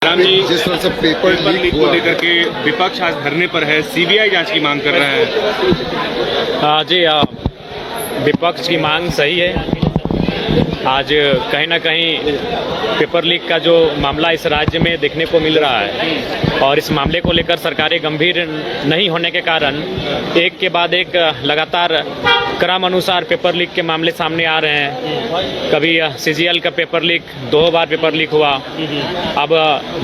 राम जी, जिस तरह से पेपर लीक को लेकर के विपक्ष आज धरने पर है, सीबीआई जांच की मांग कर रहा है। जी, विपक्ष की मांग सही है। आज कहीं ना कहीं पेपर लीक का जो मामला इस राज्य में देखने को मिल रहा है और इस मामले को लेकर सरकारें गंभीर नहीं होने के कारण एक के बाद एक लगातार क्रम अनुसार पेपर लीक के मामले सामने आ रहे हैं। कभी सीजीएल का पेपर लीक 2 बार पेपर लीक हुआ। अब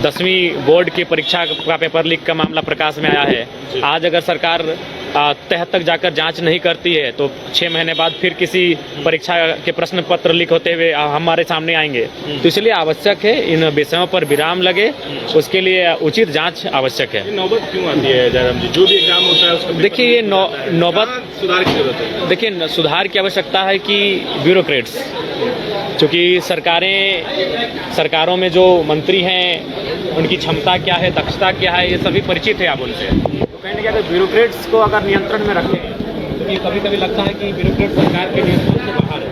10वीं बोर्ड की परीक्षा का पेपर लीक का मामला प्रकाश में आया है। आज अगर सरकार तह तक जाकर जांच नहीं करती है तो 6 महीने बाद फिर किसी परीक्षा के प्रश्न पत्र लीक होते हुए हमारे सामने आएंगे। तो इसलिए आवश्यक है इन विषयों पर विराम लगे, उसके लिए उचित जांच आवश्यक है। नौबत क्यों आती है जयराम जी? जो भी एग्जाम होता है उसका देखिए, ये नौबत सुधार की जरूरत है। देखिए, सुधार की आवश्यकता है कि ब्यूरोक्रेट्स, क्योंकि सरकारों में जो मंत्री हैं उनकी क्षमता क्या है, दक्षता क्या है, ये सभी परिचित है आप उनसे। तो कहीं ना कहीं अगर ब्यूरोक्रेट्स को अगर नियंत्रण में रखें, क्योंकि कभी कभी लगता है कि ब्यूरोक्रेट सरकार के नियंत्रण से बाहर है।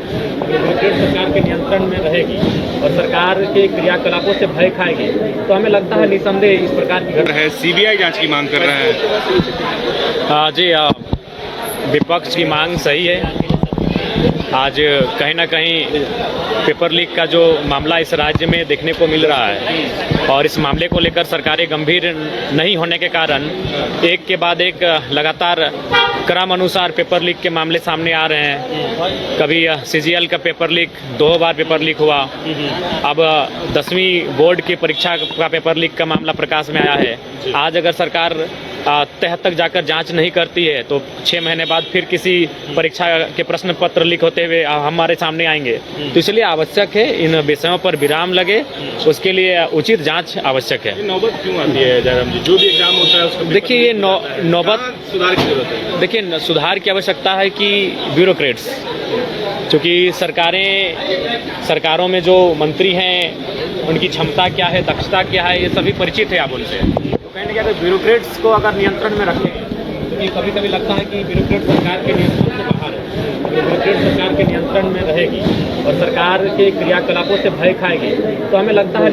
ब्यूरोक्रेट सरकार के नियंत्रण में रहेगी और सरकार के क्रियाकलापों से भय खाएगी, तो हमें लगता है निसंदेह इस प्रकार की है, सीबीआई जांच की मांग कर रहा है। जी, विपक्ष की मांग सही है। आज कहीं ना कहीं पेपर लीक का जो मामला इस राज्य में देखने को मिल रहा है और इस मामले को लेकर सरकारें गंभीर नहीं होने के कारण एक के बाद एक लगातार क्रम अनुसार पेपर लीक के मामले सामने आ रहे हैं। कभी सीजीएल का पेपर लीक 2 बार पेपर लीक हुआ। अब 10वीं बोर्ड की परीक्षा का पेपर लीक का मामला प्रकाश में आया है। आज अगर सरकार तह तक जाकर जांच नहीं करती है तो 6 महीने बाद फिर किसी परीक्षा के प्रश्न पत्र लीक होते हुए हमारे सामने आएंगे। तो इसलिए आवश्यक है इन विषयों पर विराम लगे, उसके लिए उचित जांच आवश्यक है। नौबत क्यों आती है जयराम जी? जो भी एग्जाम होता है उसका देखिए, ये नौबत सुधार की जरूरत है। देखिए, सुधार की आवश्यकता है कि ब्यूरोक्रेट्स, क्योंकि सरकारों में जो मंत्री हैं उनकी क्षमता क्या है, दक्षता क्या है, ये सभी परिचित है आप उनसे। तो कहीं ना कहीं अगर ब्यूरोक्रेट्स को अगर नियंत्रण में रखें, क्योंकि कभी कभी लगता है कि ब्यूरोक्रेट सरकार के नियंत्रण से बाहर है। ब्यूरोक्रेट सरकार के नियंत्रण में रहेगी और सरकार के क्रियाकलापों से भय खाएगी, तो हमें लगता है